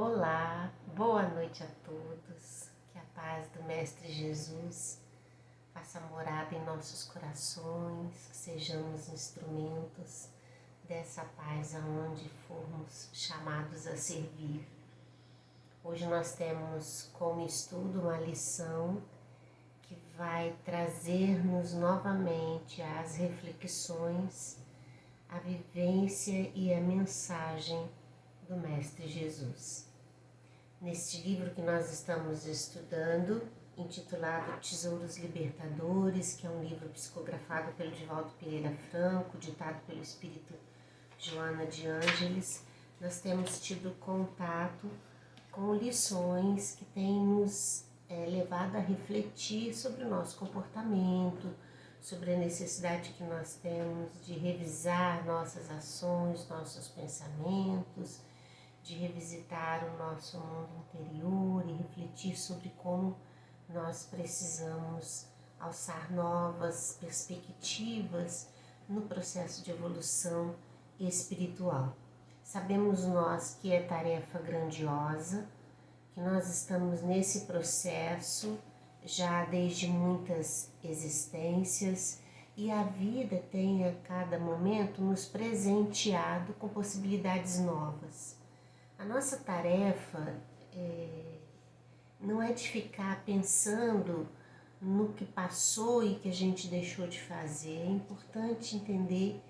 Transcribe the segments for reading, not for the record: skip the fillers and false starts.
Olá, boa noite a todos. Que a paz do Mestre Jesus faça morada em nossos corações, que sejamos instrumentos dessa paz aonde formos chamados a servir. Hoje nós temos como estudo uma lição que vai trazer-nos novamente as reflexões, a vivência e a mensagem do Mestre Jesus. Neste livro que nós estamos estudando, intitulado Tesouros Libertadores, que é um livro psicografado pelo Divaldo Pereira Franco, ditado pelo espírito Joana de Ângeles, nós temos tido contato com lições que têm nos levado a refletir sobre o nosso comportamento, sobre a necessidade que nós temos de revisar nossas ações, nossos pensamentos, de revisitar o nosso mundo interior e refletir sobre como nós precisamos alçar novas perspectivas no processo de evolução espiritual. Sabemos nós que é tarefa grandiosa, que nós estamos nesse processo já desde muitas existências e a vida tem a cada momento nos presenteado com possibilidades novas. A nossa tarefa não é de ficar pensando no que passou e que a gente deixou de fazer. É importante entender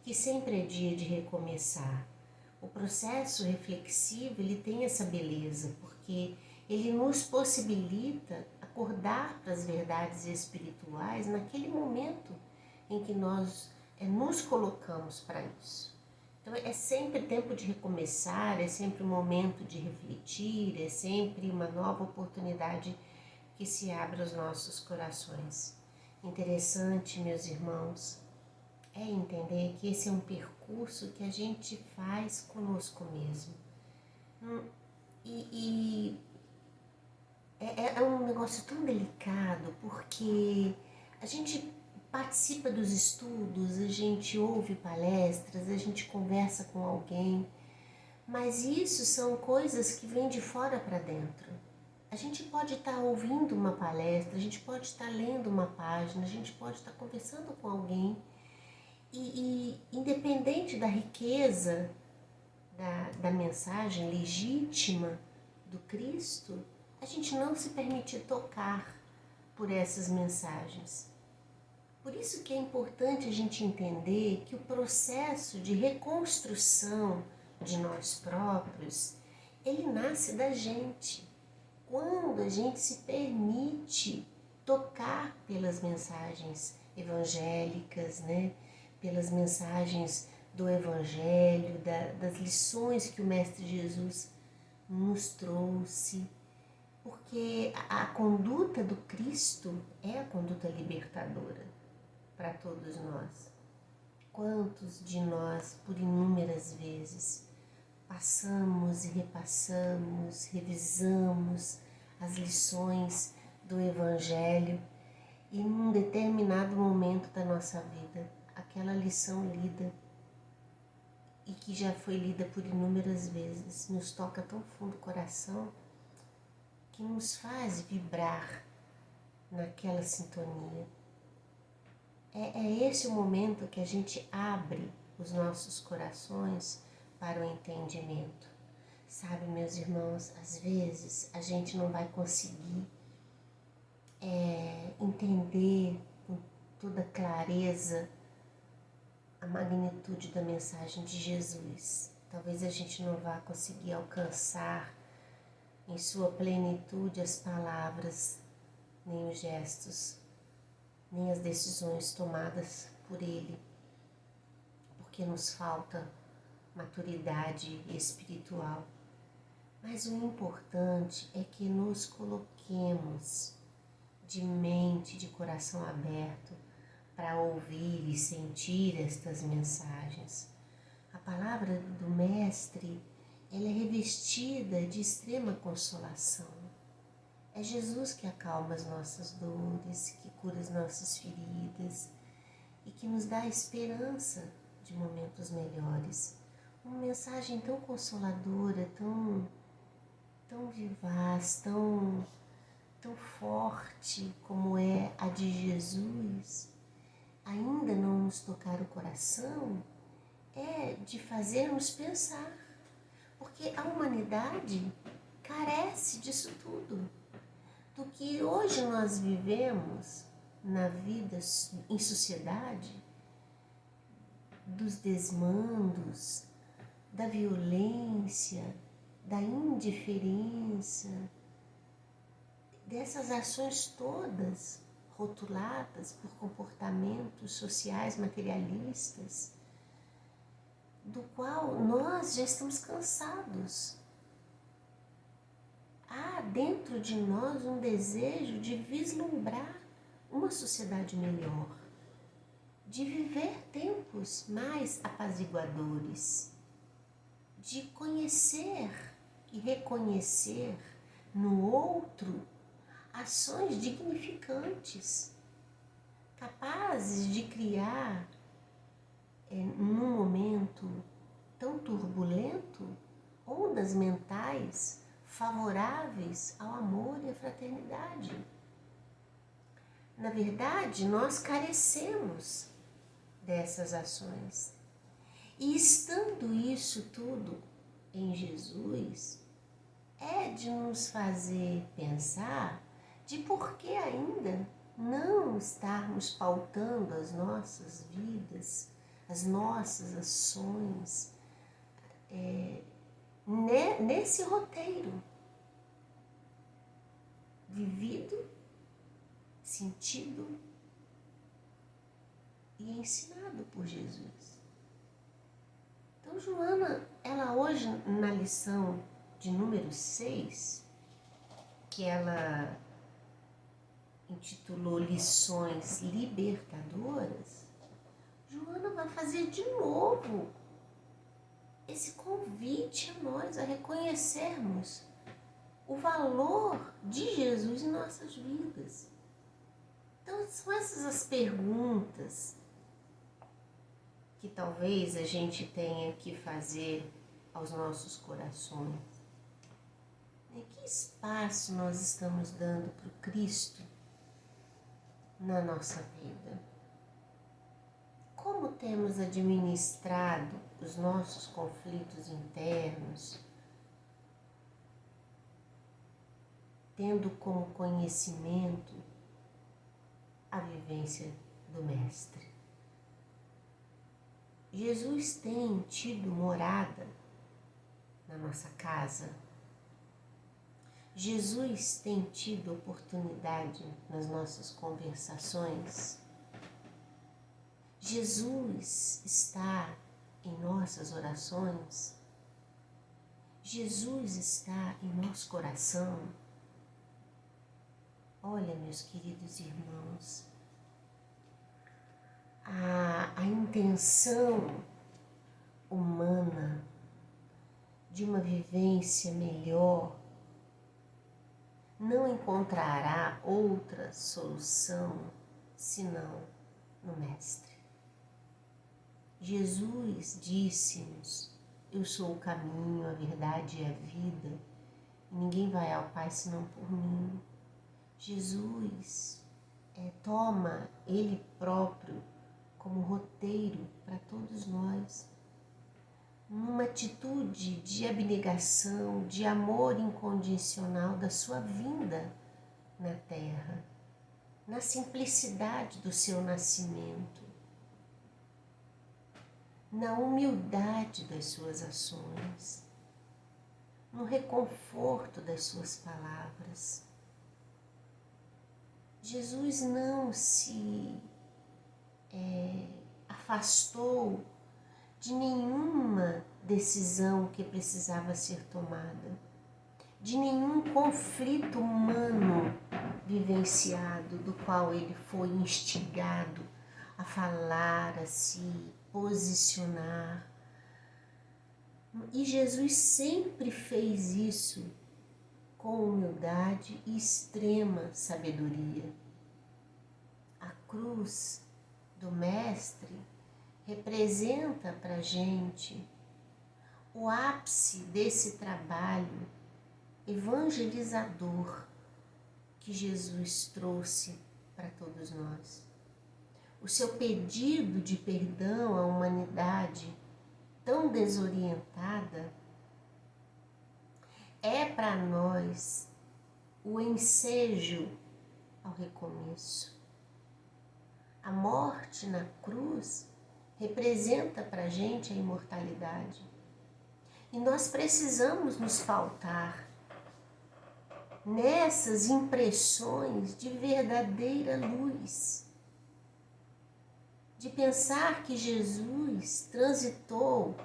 que sempre é dia de recomeçar. O processo reflexivo ele tem essa beleza, porque ele nos possibilita acordar para as verdades espirituais naquele momento em que nós nos colocamos para isso. Então é sempre tempo de recomeçar, é sempre um momento de refletir, é sempre uma nova oportunidade que se abre aos nossos corações. Interessante, meus irmãos, é entender que esse é um percurso que a gente faz conosco mesmo. É um negócio tão delicado, porque a gente participa dos estudos, a gente ouve palestras, a gente conversa com alguém, mas isso são coisas que vêm de fora para dentro. A gente pode estar ouvindo uma palestra, a gente pode estar lendo uma página, a gente pode estar conversando com alguém e independente da riqueza da mensagem legítima do Cristo, a gente não se permite tocar por essas mensagens. Por isso que é importante a gente entender que o processo de reconstrução de nós próprios, ele nasce da gente. Quando a gente se permite tocar pelas mensagens evangélicas, pelas mensagens do Evangelho, das lições que o Mestre Jesus nos trouxe, porque a conduta do Cristo é a conduta libertadora para todos nós. Quantos de nós, por inúmeras vezes, passamos e repassamos, revisamos as lições do Evangelho e num determinado momento da nossa vida, aquela lição lida e que já foi lida por inúmeras vezes, nos toca tão fundo o coração que nos faz vibrar naquela sintonia. É esse o momento que a gente abre os nossos corações para o entendimento. Sabe, meus irmãos, às vezes a gente não vai conseguir entender com toda clareza a magnitude da mensagem de Jesus. Talvez a gente não vá conseguir alcançar em sua plenitude as palavras, nem os gestos, nem as decisões tomadas por Ele, porque nos falta maturidade espiritual. Mas o importante é que nos coloquemos de mente, de coração aberto para ouvir e sentir estas mensagens. A palavra do Mestre, ela é revestida de extrema consolação. É Jesus que acalma as nossas dores, que cura as nossas feridas e que nos dá a esperança de momentos melhores. Uma mensagem tão consoladora, tão tão vivaz, tão forte como é a de Jesus, ainda não nos tocar o coração, é de fazermos pensar, porque a humanidade carece disso tudo. Do que hoje nós vivemos na vida em sociedade, dos desmandos, da violência, da indiferença, dessas ações todas rotuladas por comportamentos sociais materialistas, do qual nós já estamos cansados. Há dentro de nós um desejo de vislumbrar uma sociedade melhor, de viver tempos mais apaziguadores, de conhecer e reconhecer no outro ações dignificantes, capazes de criar, num momento tão turbulento, ondas mentais favoráveis ao amor e à fraternidade. Na verdade, nós carecemos dessas ações. E estando isso tudo em Jesus, é de nos fazer pensar de por que ainda não estarmos pautando as nossas vidas, as nossas ações, nesse roteiro vivido, sentido e ensinado por Jesus. Então, Joana, ela hoje, na lição de número 6, que ela intitulou Lições Libertadoras, Joana vai fazer de novo esse convite a nós a reconhecermos o valor de Jesus em nossas vidas. Então, são essas as perguntas que talvez a gente tenha que fazer aos nossos corações. Que espaço nós estamos dando para o Cristo na nossa vida? Como temos administrado os nossos conflitos internos, tendo como conhecimento a vivência do Mestre? Jesus tem tido morada na nossa casa. Jesus tem tido oportunidade nas nossas conversações. Jesus está em nossas orações. Jesus está em nosso coração. Olha, meus queridos irmãos, a intenção humana de uma vivência melhor não encontrará outra solução senão no Mestre. Jesus disse-nos: eu sou o caminho, a verdade e a vida, e ninguém vai ao Pai senão por mim. Jesus toma Ele próprio como roteiro para todos nós, numa atitude de abnegação, de amor incondicional da sua vinda na terra, na simplicidade do seu nascimento, na humildade das suas ações, no reconforto das suas palavras. Jesus não se afastou de nenhuma decisão que precisava ser tomada, de nenhum conflito humano vivenciado, do qual ele foi instigado a falar, a se posicionar. E Jesus sempre fez isso com humildade e extrema sabedoria. A cruz do Mestre representa para a gente o ápice desse trabalho evangelizador que Jesus trouxe para todos nós. O seu pedido de perdão à humanidade tão desorientada é para nós o ensejo ao recomeço. A morte na cruz representa para a gente a imortalidade. E nós precisamos nos pautar nessas impressões de verdadeira luz. De pensar que Jesus transitou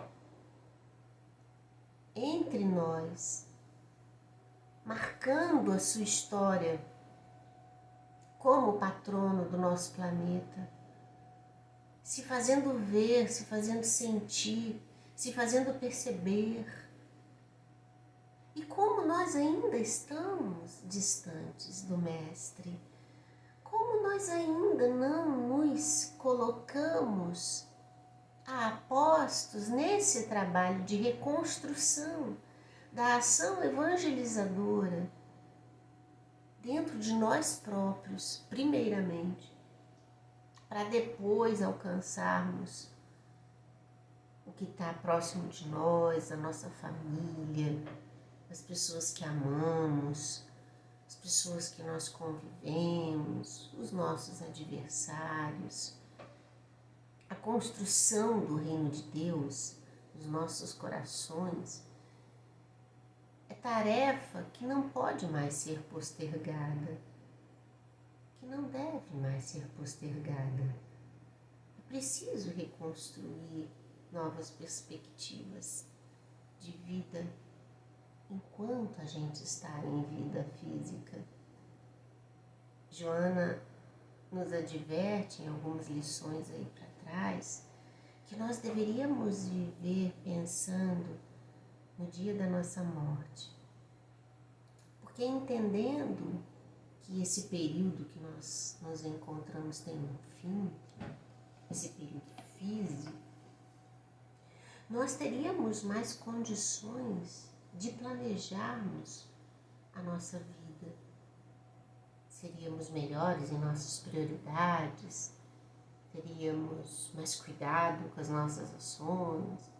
entre nós, marcando a sua história como patrono do nosso planeta, se fazendo ver, se fazendo sentir, se fazendo perceber. E como nós ainda estamos distantes do Mestre, como nós ainda não nos colocamos a postos nesse trabalho de reconstrução da ação evangelizadora dentro de nós próprios, primeiramente, para depois alcançarmos o que está próximo de nós, a nossa família, as pessoas que amamos, as pessoas que nós convivemos, os nossos adversários. A construção do reino de Deus nos nossos corações é tarefa que não pode mais ser postergada, que não deve mais ser postergada. É preciso reconstruir novas perspectivas de vida enquanto a gente está em vida física. Joana nos adverte em algumas lições aí para trás que nós deveríamos viver pensando no dia da nossa morte. Porque entendendo que esse período que nós nos encontramos tem um fim, esse período físico, nós teríamos mais condições de planejarmos a nossa vida. Seríamos melhores em nossas prioridades, teríamos mais cuidado com as nossas ações,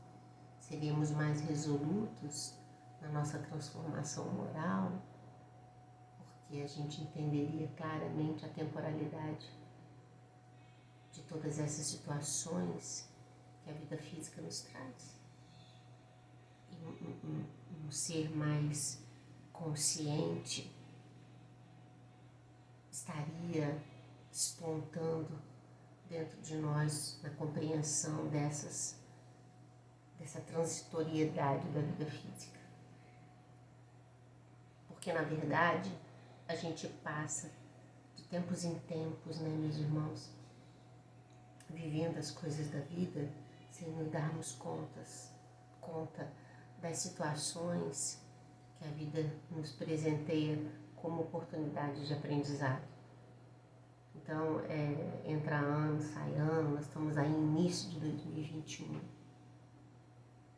seríamos mais resolutos na nossa transformação moral, porque a gente entenderia claramente a temporalidade de todas essas situações que a vida física nos traz. E um ser mais consciente estaria despontando dentro de nós na compreensão dessa transitoriedade da vida física. Porque, na verdade, a gente passa de tempos em tempos, né, meus irmãos, vivendo as coisas da vida sem nos darmos conta das situações que a vida nos presenteia como oportunidade de aprendizado. Então, entra ano, sai ano, nós estamos aí no início de 2021.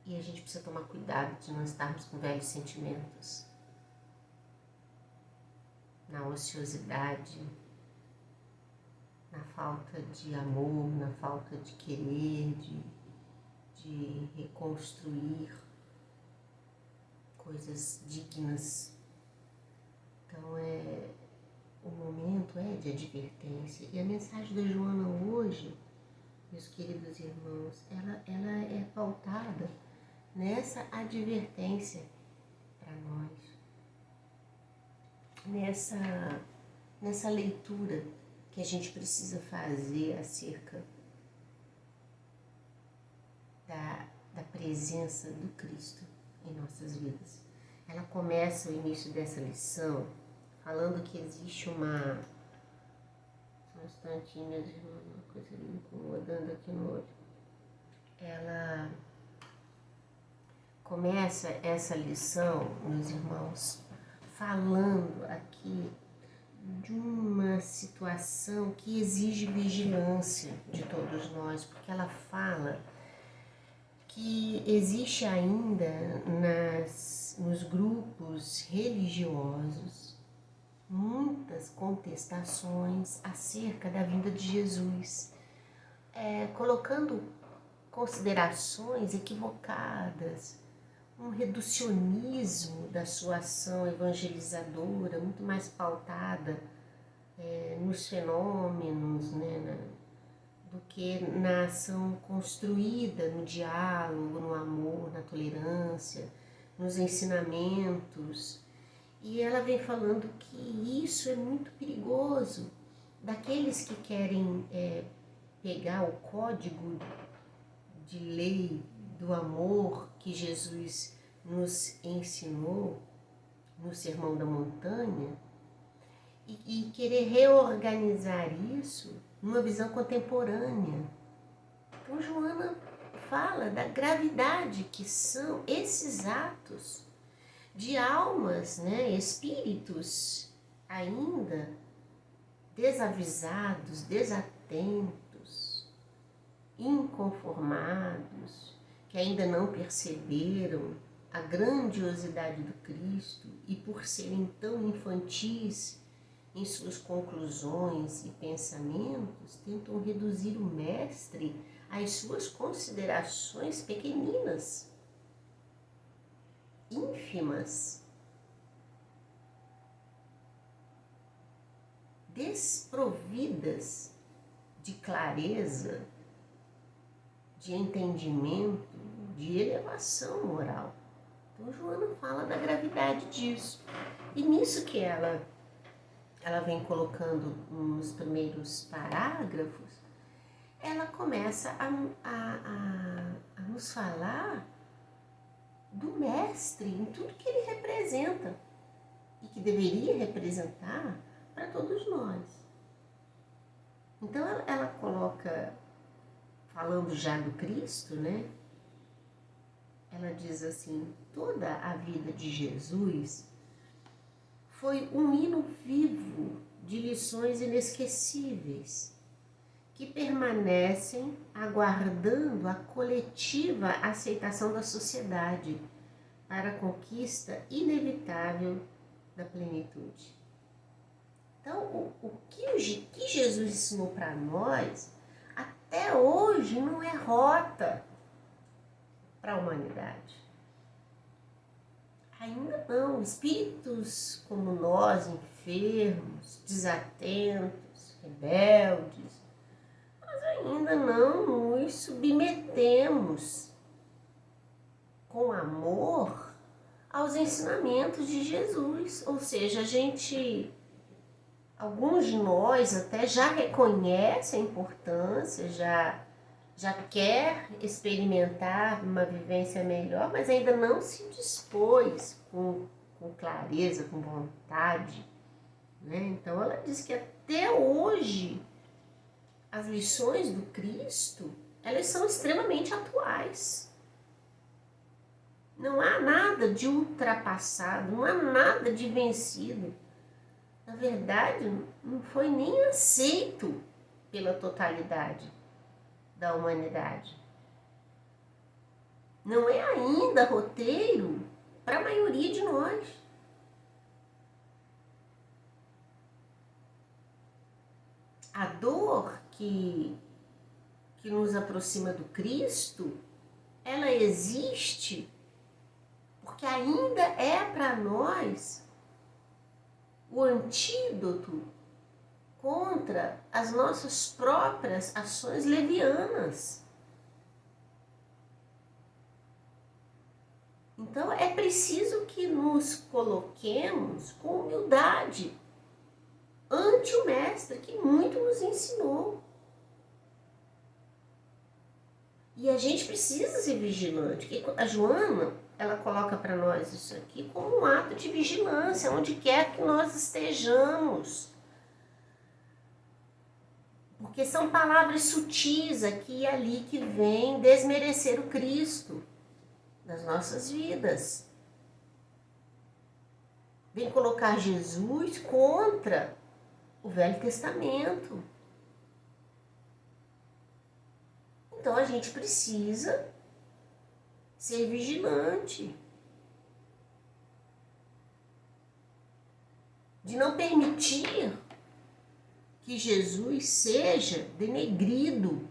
E a gente precisa tomar cuidado de não estarmos com velhos sentimentos, na ociosidade, na falta de amor, na falta de querer, de reconstruir coisas dignas. Então, o momento é de advertência. E a mensagem da Joana hoje, meus queridos irmãos, ela é pautada nessa advertência para nós, nessa leitura que a gente precisa fazer acerca da presença do Cristo em nossas vidas. Ela começa o início dessa lição falando que existe uma instantinho, meus irmãos, uma coisa me incomodando aqui no olho. Ela começa essa lição, meus irmãos, falando aqui de uma situação que exige vigilância de todos nós, porque ela fala que existe ainda nas nos grupos religiosos muitas contestações acerca da vinda de Jesus, colocando considerações equivocadas, um reducionismo da sua ação evangelizadora, muito mais pautada nos fenômenos, né, do que na ação construída no diálogo, no amor, na tolerância, nos ensinamentos. E ela vem falando que isso é muito perigoso. Daqueles que querem pegar o código de lei do amor que Jesus nos ensinou no Sermão da Montanha e querer reorganizar isso numa visão contemporânea. Então Joana fala da gravidade que são esses atos de almas, né, espíritos ainda desavisados, desatentos, inconformados, que ainda não perceberam a grandiosidade do Cristo e por serem tão infantis em suas conclusões e pensamentos, tentam reduzir o Mestre às suas considerações pequeninas, ínfimas, desprovidas de clareza, de entendimento, de elevação moral. Então Joana fala da gravidade disso. E nisso que ela vem colocando nos primeiros parágrafos, ela começa a nos falar do Mestre em tudo que ele representa e que deveria representar para todos nós. Então ela coloca, falando já do Cristo, né? Ela diz assim: toda a vida de Jesus foi um hino vivo de lições inesquecíveis que permanecem aguardando a coletiva aceitação da sociedade para a conquista inevitável da plenitude. Então, o que Jesus ensinou para nós, até hoje não é rota para a humanidade. Ainda não. Espíritos como nós, enfermos, desatentos, rebeldes, nós ainda não nos submetemos com amor aos ensinamentos de Jesus. Ou seja, alguns de nós até já reconhecem a importância, já quer experimentar uma vivência melhor, mas ainda não se dispôs com clareza, com vontade, né? Então ela diz que até hoje as lições do Cristo, elas são extremamente atuais. Não há nada de ultrapassado, não há nada de vencido. Na verdade, não foi nem aceito pela totalidade da humanidade. Não é ainda roteiro para a maioria de nós. A dor que nos aproxima do Cristo, ela existe porque ainda é para nós o antídoto contra as nossas próprias ações levianas. Então é preciso que nos coloquemos com humildade ante o Mestre, que muito nos ensinou. E a gente precisa ser vigilante. A Joana, ela coloca para nós isso aqui como um ato de vigilância, onde quer que nós estejamos. Porque são palavras sutis aqui e ali que vêm desmerecer o Cristo das nossas vidas. Vem colocar Jesus contra o Velho Testamento. Então a gente precisa ser vigilante. de não permitir que Jesus seja denegrido.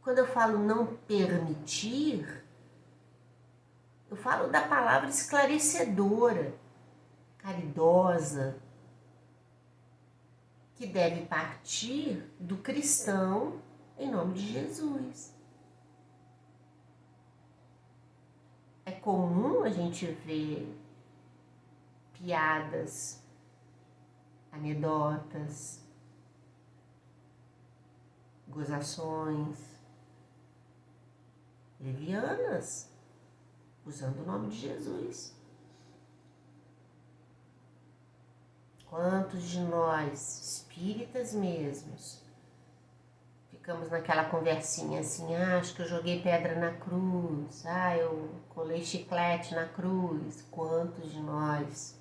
Quando eu falo não permitir, eu falo da palavra esclarecedora, caridosa, que deve partir do cristão em nome de Jesus. É comum a gente ver piadas, anedotas, gozações levianas, usando o nome de Jesus. Quantos de nós, espíritas mesmos, ficamos naquela conversinha assim, acho que eu joguei pedra na cruz, eu colei chiclete na cruz. Quantos de nós?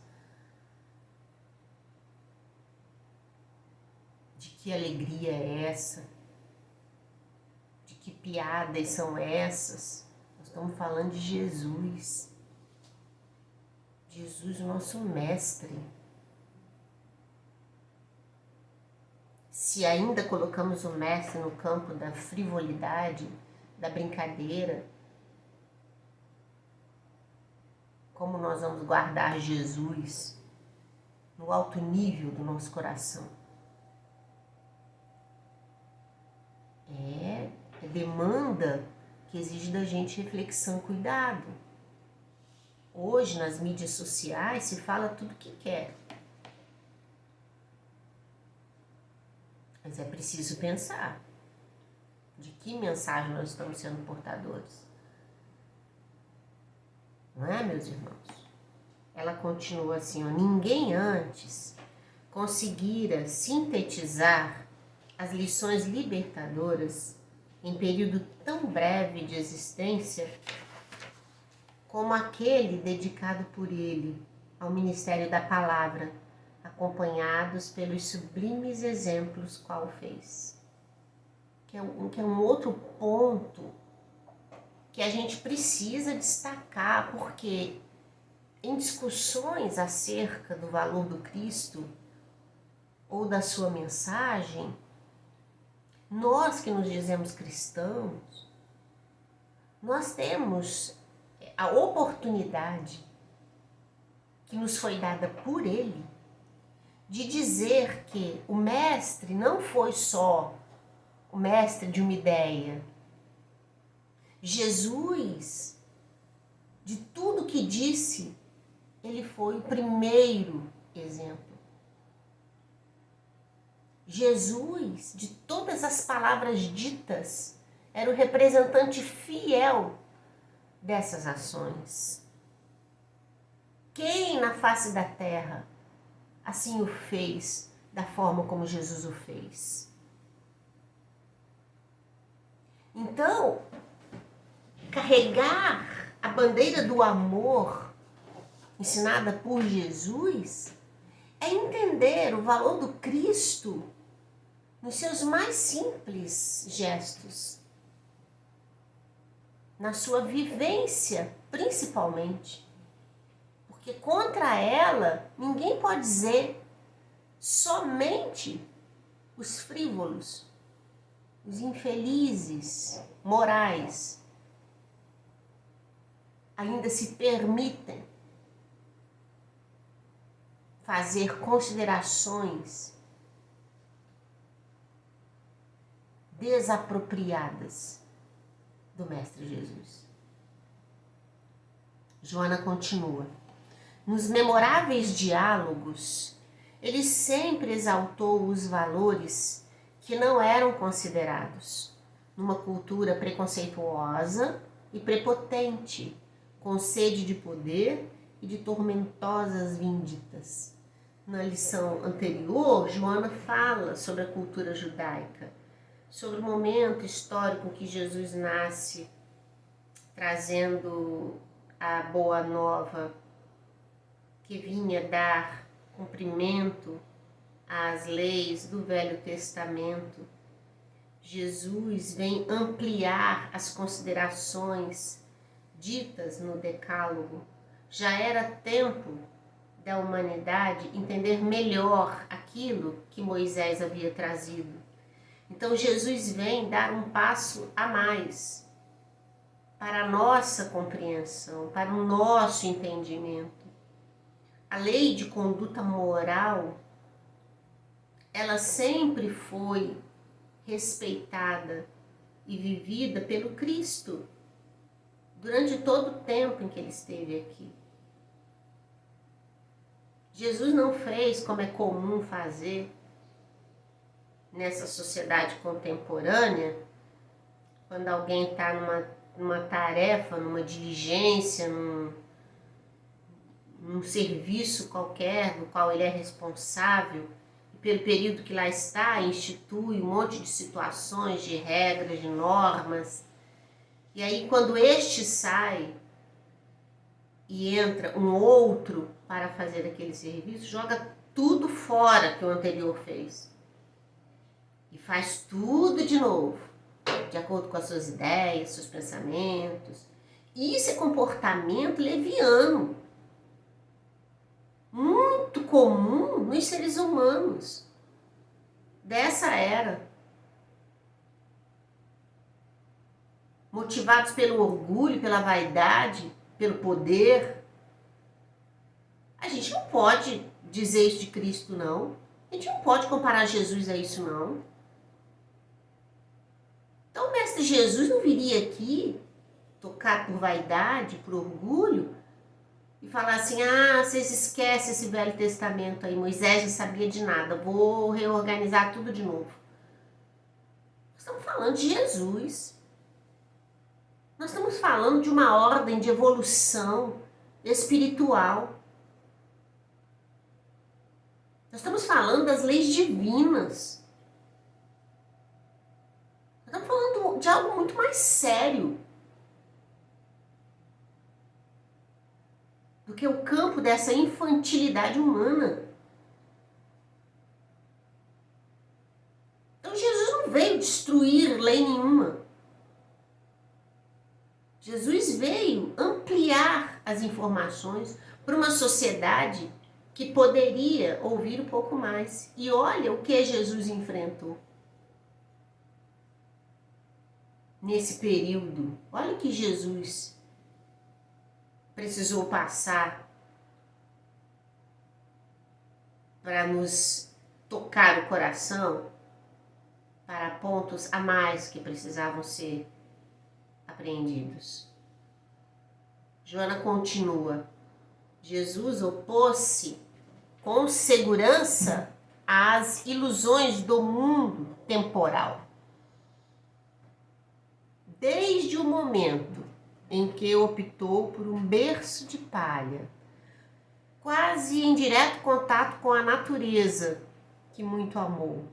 De que alegria é essa? De que piadas são essas? Nós estamos falando de Jesus. Jesus, o nosso mestre. Se ainda colocamos o mestre no campo da frivolidade, da brincadeira, como nós vamos guardar Jesus no alto nível do nosso coração? É demanda que exige da gente reflexão e cuidado. Hoje, nas mídias sociais, se fala tudo o que quer. Mas é preciso pensar de que mensagem nós estamos sendo portadores. Não é, meus irmãos? Ela continua assim, ninguém antes conseguira sintetizar as lições libertadoras em período tão breve de existência como aquele dedicado por ele ao ministério da palavra, acompanhados pelos sublimes exemplos qual fez. Que é um outro ponto que a gente precisa destacar, porque em discussões acerca do valor do Cristo ou da sua mensagem, nós que nos dizemos cristãos, nós temos a oportunidade que nos foi dada por ele de dizer que o mestre não foi só o mestre de uma ideia. Jesus, de tudo que disse, ele foi o primeiro exemplo. Jesus, de todas as palavras ditas, era o representante fiel dessas ações. Quem na face da terra assim o fez, da forma como Jesus o fez? Então, carregar a bandeira do amor ensinada por Jesus é entender o valor do Cristo nos seus mais simples gestos, na sua vivência, principalmente. Porque contra ela, ninguém pode dizer, somente os frívolos, os infelizes, morais, ainda se permitem fazer considerações desapropriadas do Mestre Jesus. Joana continua. Nos memoráveis diálogos, ele sempre exaltou os valores que não eram considerados numa cultura preconceituosa e prepotente, com sede de poder e de tormentosas vinditas. Na lição anterior, Joana fala sobre a cultura judaica, sobre o momento histórico que Jesus nasce, trazendo a boa nova que vinha dar cumprimento às leis do Velho Testamento. Jesus vem ampliar as considerações ditas no Decálogo Já era tempo da humanidade entender melhor aquilo que Moisés havia trazido. Então Jesus vem dar um passo a mais para a nossa compreensão, para o nosso entendimento. A lei de conduta moral, ela sempre foi respeitada e vivida pelo Cristo durante todo o tempo em que ele esteve aqui. Jesus não fez como é comum fazer nessa sociedade contemporânea, quando alguém está numa tarefa, numa diligência, num serviço qualquer do qual ele é responsável, e pelo período que lá está, institui um monte de situações, de regras, de normas. E aí, quando este sai e entra um outro para fazer aquele serviço, joga tudo fora que o anterior fez. E faz tudo de novo, de acordo com as suas ideias, seus pensamentos. Isso é comportamento leviano, muito comum nos seres humanos dessa era. Motivados pelo orgulho, pela vaidade, pelo poder. A gente não pode dizer isso de Cristo, não. A gente não pode comparar Jesus a isso, não. Então o Mestre Jesus não viria aqui tocar por vaidade, por orgulho, e falar assim, vocês esquecem esse Velho Testamento aí, Moisés não sabia de nada, vou reorganizar tudo de novo. Nós estamos falando de Jesus. Nós estamos falando de uma ordem de evolução espiritual. Nós estamos falando das leis divinas. Nós estamos falando de algo muito mais sério do que o campo dessa infantilidade humana. Então Jesus não veio destruir lei nenhuma. Jesus veio ampliar as informações para uma sociedade que poderia ouvir um pouco mais. E olha o que Jesus enfrentou nesse período. Olha o que Jesus precisou passar para nos tocar o coração para pontos a mais que precisavam ser apreendidos. Joana continua. Jesus opôs-se com segurança às ilusões do mundo temporal. Desde o momento em que optou por um berço de palha, quase em direto contato com a natureza que muito amou,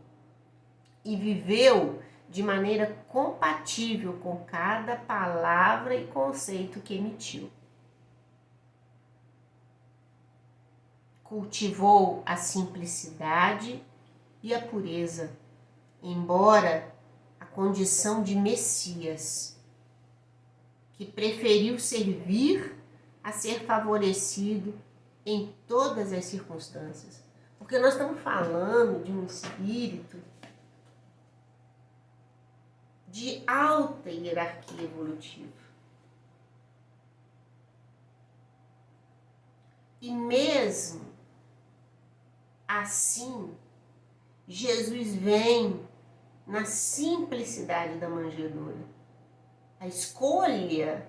e viveu de maneira compatível com cada palavra e conceito que emitiu. Cultivou a simplicidade e a pureza, embora a condição de Messias, que preferiu servir a ser favorecido em todas as circunstâncias. Porque nós estamos falando de um espírito de alta hierarquia evolutiva. E mesmo assim, Jesus vem na simplicidade da manjedoura. A escolha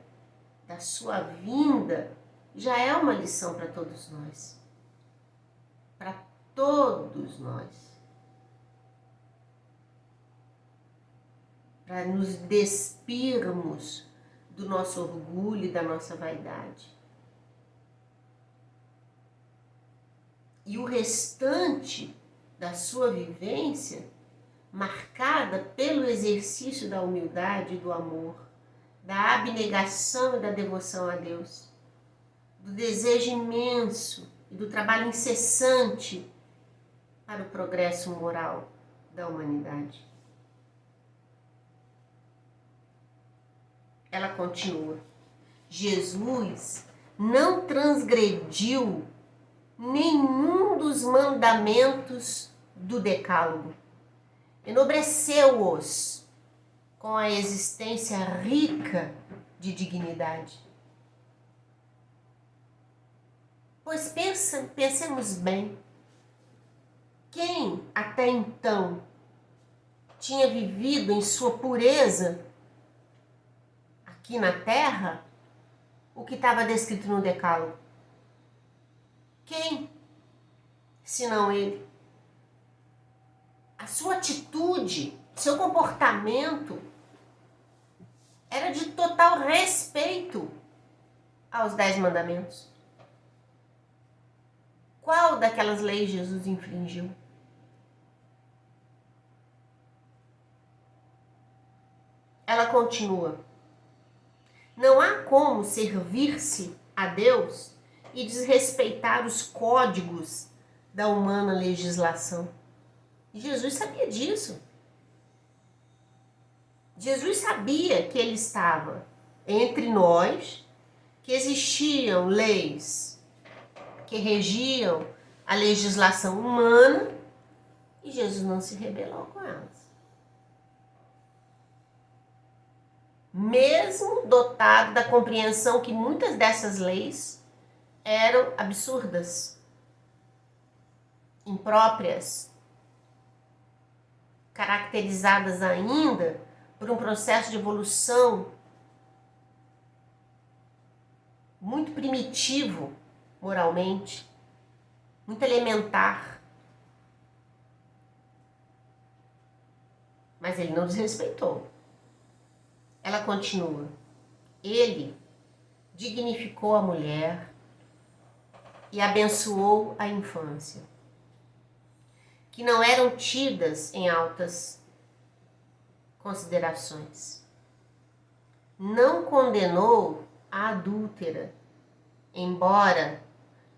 da sua vinda já é uma lição para todos nós. Para todos nós. Para nos despirmos do nosso orgulho e da nossa vaidade. E o restante da sua vivência, marcada pelo exercício da humildade e do amor, da abnegação e da devoção a Deus, do desejo imenso e do trabalho incessante para o progresso moral da humanidade. Ela continua. Jesus não transgrediu nenhum dos mandamentos do Decálogo. Enobreceu-os com a existência rica de dignidade. Pois pensemos bem, quem até então tinha vivido em sua pureza aqui na terra o que estava descrito no Decálogo? Quem, senão ele? A sua atitude, seu comportamento era de total respeito aos 10 mandamentos. Qual daquelas leis Jesus infringiu? Ela continua: não há como servir-se a Deus e desrespeitar os códigos da humana legislação. E Jesus sabia disso. Jesus sabia que ele estava entre nós, que existiam leis que regiam a legislação humana e Jesus não se rebelou com elas. Mesmo dotado da compreensão que muitas dessas leis eram absurdas, impróprias, caracterizadas ainda por um processo de evolução muito primitivo moralmente, muito elementar. Mas ele não desrespeitou. Ela continua: ele dignificou a mulher e abençoou a infância, que não eram tidas em altas considerações. Não condenou a adúltera, embora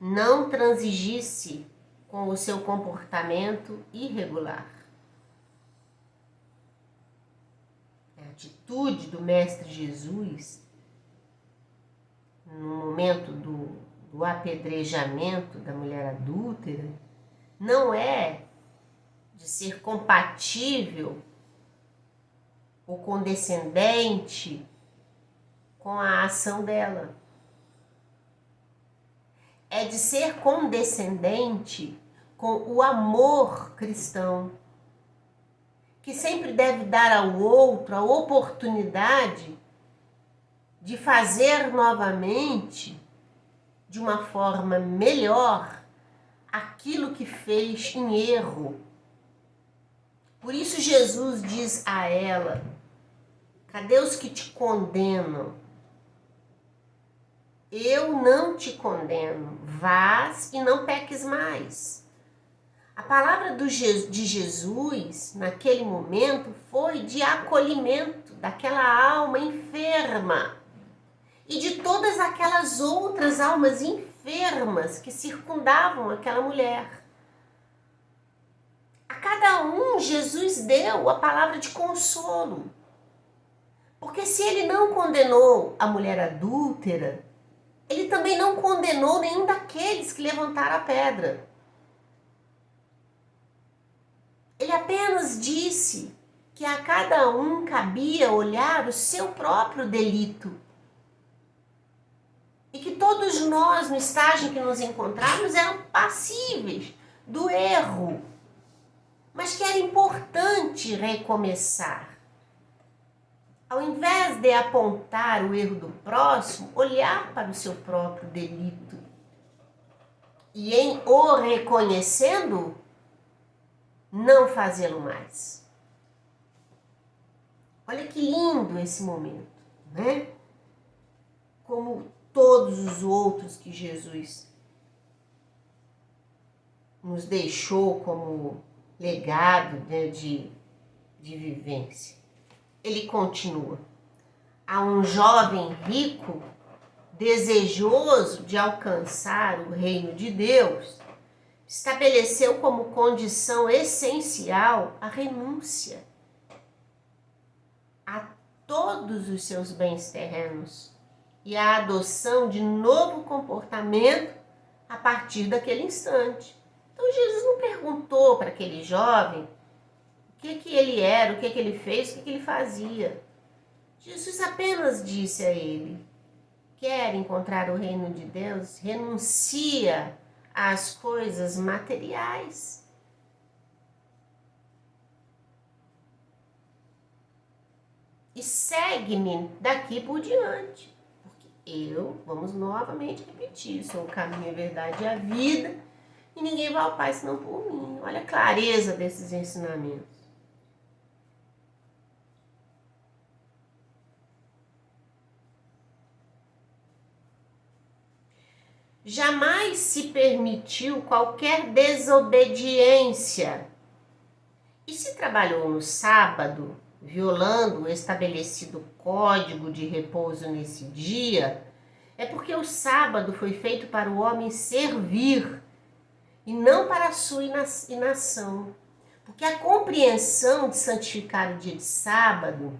não transigisse com o seu comportamento irregular. A atitude do Mestre Jesus, no momento do apedrejamento da mulher adúltera, não é de ser compatível ou condescendente com a ação dela. É de ser condescendente com o amor cristão, que sempre deve dar ao outro a oportunidade de fazer novamente, de uma forma melhor, aquilo que fez em erro. Por isso Jesus diz a ela: cadê os que te condenam? Eu não te condeno, vás e não peques mais. A palavra de Jesus, naquele momento, foi de acolhimento daquela alma enferma e de todas aquelas outras almas enfermas que circundavam aquela mulher. A cada um, Jesus deu a palavra de consolo. Porque se ele não condenou a mulher adúltera, ele também não condenou nenhum daqueles que levantaram a pedra. Ele apenas disse que a cada um cabia olhar o seu próprio delito. E que todos nós, no estágio em que nos encontrávamos, eram passíveis do erro. Mas que era importante recomeçar. Ao invés de apontar o erro do próximo, olhar para o seu próprio delito. E em o reconhecendo, não fazê-lo mais. Olha que lindo esse momento, né? Como todos os outros que Jesus nos deixou como legado, né, de vivência. Ele continua: a um jovem rico, desejoso de alcançar o reino de Deus, estabeleceu como condição essencial a renúncia a todos os seus bens terrenos e a adoção de novo comportamento a partir daquele instante. Então Jesus não perguntou para aquele jovem o que ele era, o que ele fez, o que ele fazia. Jesus apenas disse a ele: quer encontrar o reino de Deus? Renuncia às coisas materiais. E segue-me daqui por diante. Porque vamos novamente repetir, sou o caminho, a verdade e a vida, e ninguém vai ao Pai senão por mim. Olha a clareza desses ensinamentos. Jamais se permitiu qualquer desobediência. E se trabalhou no sábado, violando o estabelecido código de repouso nesse dia, é porque o sábado foi feito para o homem servir e não para a sua inação. Porque a compreensão de santificar o dia de sábado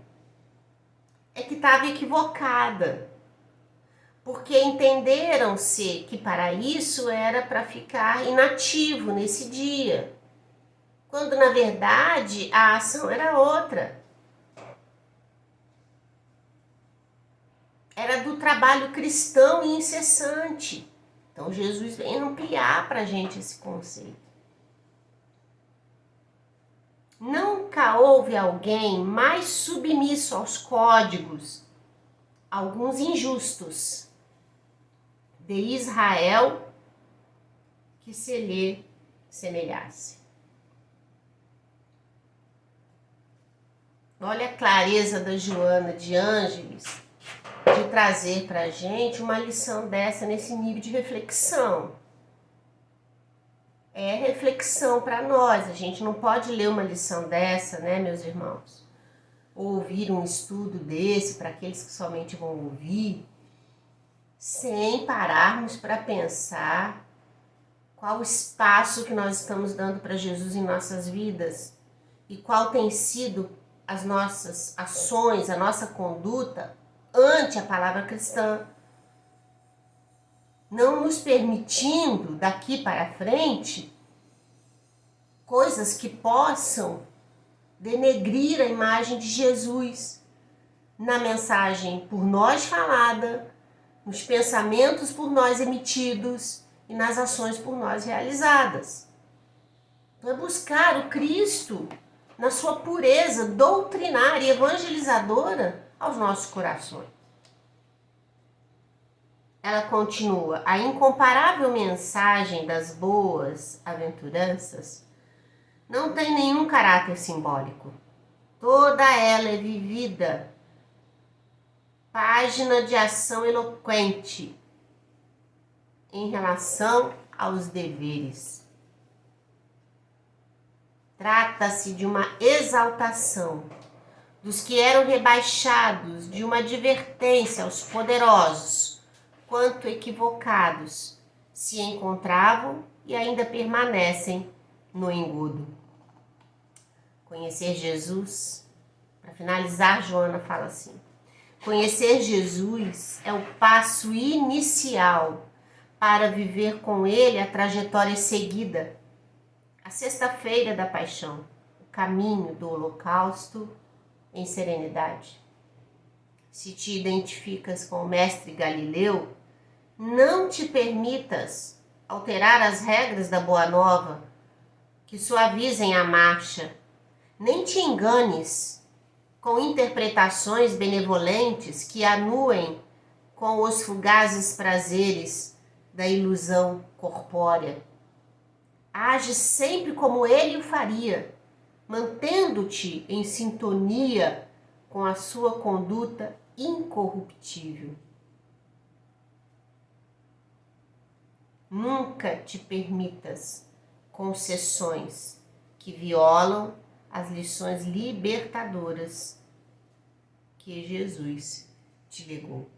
é que estava equivocada. Porque entenderam-se que para isso era para ficar inativo nesse dia, quando na verdade a ação era outra. Era do trabalho cristão e incessante. Então Jesus vem ampliar para a gente esse conceito. Nunca houve alguém mais submisso aos códigos, alguns injustos, de Israel, que se lhe semelhasse. Olha a clareza da Joana de Ângeles de trazer para a gente uma lição dessa nesse nível de reflexão. É reflexão para nós. A gente não pode ler uma lição dessa, né, meus irmãos? Ou ouvir um estudo desse para aqueles que somente vão ouvir, sem pararmos para pensar qual o espaço que nós estamos dando para Jesus em nossas vidas e qual tem sido as nossas ações, a nossa conduta ante a palavra cristã. Não nos permitindo daqui para frente coisas que possam denegrir a imagem de Jesus na mensagem por nós falada, nos pensamentos por nós emitidos e nas ações por nós realizadas. Então é buscar o Cristo na sua pureza doutrinária e evangelizadora aos nossos corações. Ela continua: a incomparável mensagem das boas aventuranças não tem nenhum caráter simbólico. Toda ela é vivida, página de ação eloquente em relação aos deveres. Trata-se de uma exaltação dos que eram rebaixados, de uma advertência aos poderosos, quanto equivocados se encontravam e ainda permanecem no engodo. Conhecer Jesus, para finalizar, Joana fala assim: conhecer Jesus é o passo inicial para viver com Ele a trajetória seguida, a sexta-feira da paixão, o caminho do holocausto em serenidade. Se te identificas com o mestre Galileu, não te permitas alterar as regras da Boa Nova que suavizem a marcha, nem te enganes com interpretações benevolentes que anuem com os fugazes prazeres da ilusão corpórea. Age sempre como ele o faria, mantendo-te em sintonia com a sua conduta incorruptível. Nunca te permitas concessões que violam as lições libertadoras que Jesus te legou.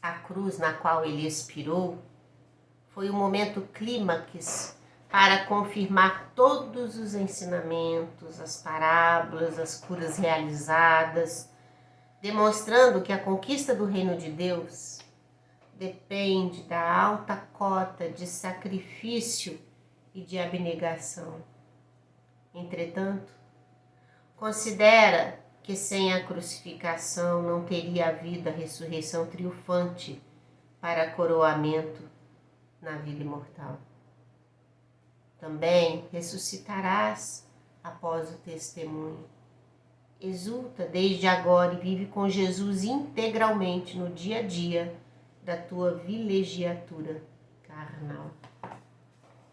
A cruz na qual ele expirou foi o momento clímax para confirmar todos os ensinamentos, as parábolas, as curas realizadas, demonstrando que a conquista do reino de Deus depende da alta cota de sacrifício e de abnegação. Entretanto, considera que sem a crucificação não teria havido a ressurreição triunfante para coroamento na vida imortal. Também ressuscitarás após o testemunho. Exulta desde agora e vive com Jesus integralmente no dia a dia da tua vilegiatura carnal.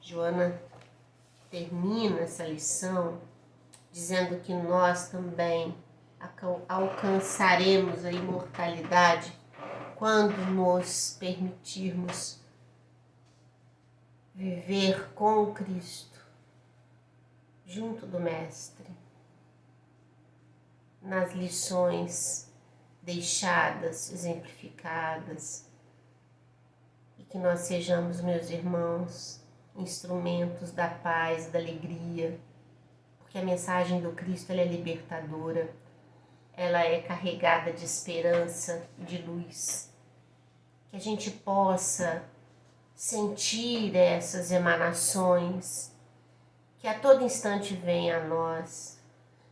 Joana termina essa lição dizendo que nós também alcançaremos a imortalidade quando nos permitirmos viver com Cristo, junto do Mestre, nas lições deixadas, exemplificadas, e que nós sejamos, meus irmãos, instrumentos da paz, da alegria, porque a mensagem do Cristo ela é libertadora, ela é carregada de esperança, de luz, que a gente possa sentir essas emanações, que a todo instante venha a nós,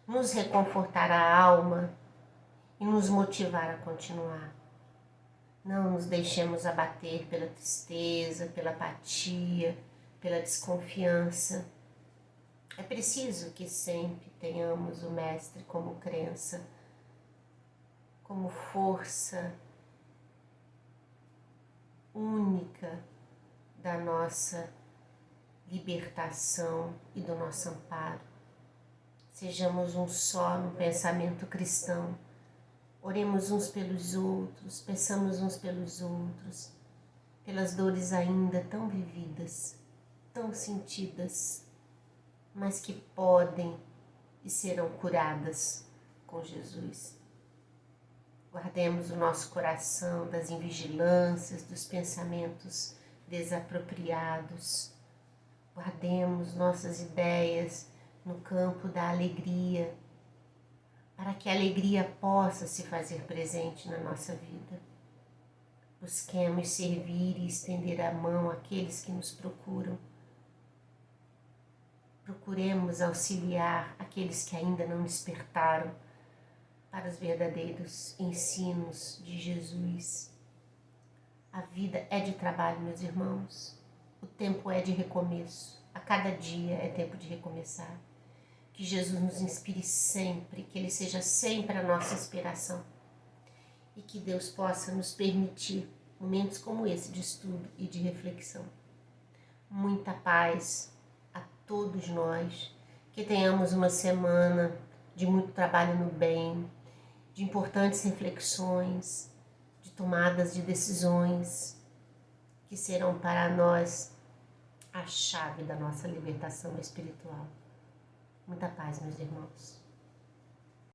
nos reconfortar a alma e nos motivar a continuar. Não nos deixemos abater pela tristeza, pela apatia, pela desconfiança. É preciso que sempre tenhamos o Mestre como crença, como força única da nossa libertação e do nosso amparo. Sejamos um só no pensamento cristão. Oremos uns pelos outros, peçamos uns pelos outros, pelas dores ainda tão vividas, tão sentidas, mas que podem e serão curadas com Jesus. Guardemos o nosso coração das invigilâncias, dos pensamentos desapropriados. Guardemos nossas ideias no campo da alegria, para que a alegria possa se fazer presente na nossa vida. Busquemos servir e estender a mão àqueles que nos procuram. Procuremos auxiliar aqueles que ainda não despertaram para os verdadeiros ensinos de Jesus. A vida é de trabalho, meus irmãos. O tempo é de recomeço. A cada dia é tempo de recomeçar. Que Jesus nos inspire sempre, que Ele seja sempre a nossa inspiração. E que Deus possa nos permitir momentos como esse de estudo e de reflexão. Muita paz a todos nós. Que tenhamos uma semana de muito trabalho no bem, de importantes reflexões, de tomadas de decisões que serão para nós a chave da nossa libertação espiritual. Muita paz, meus irmãos.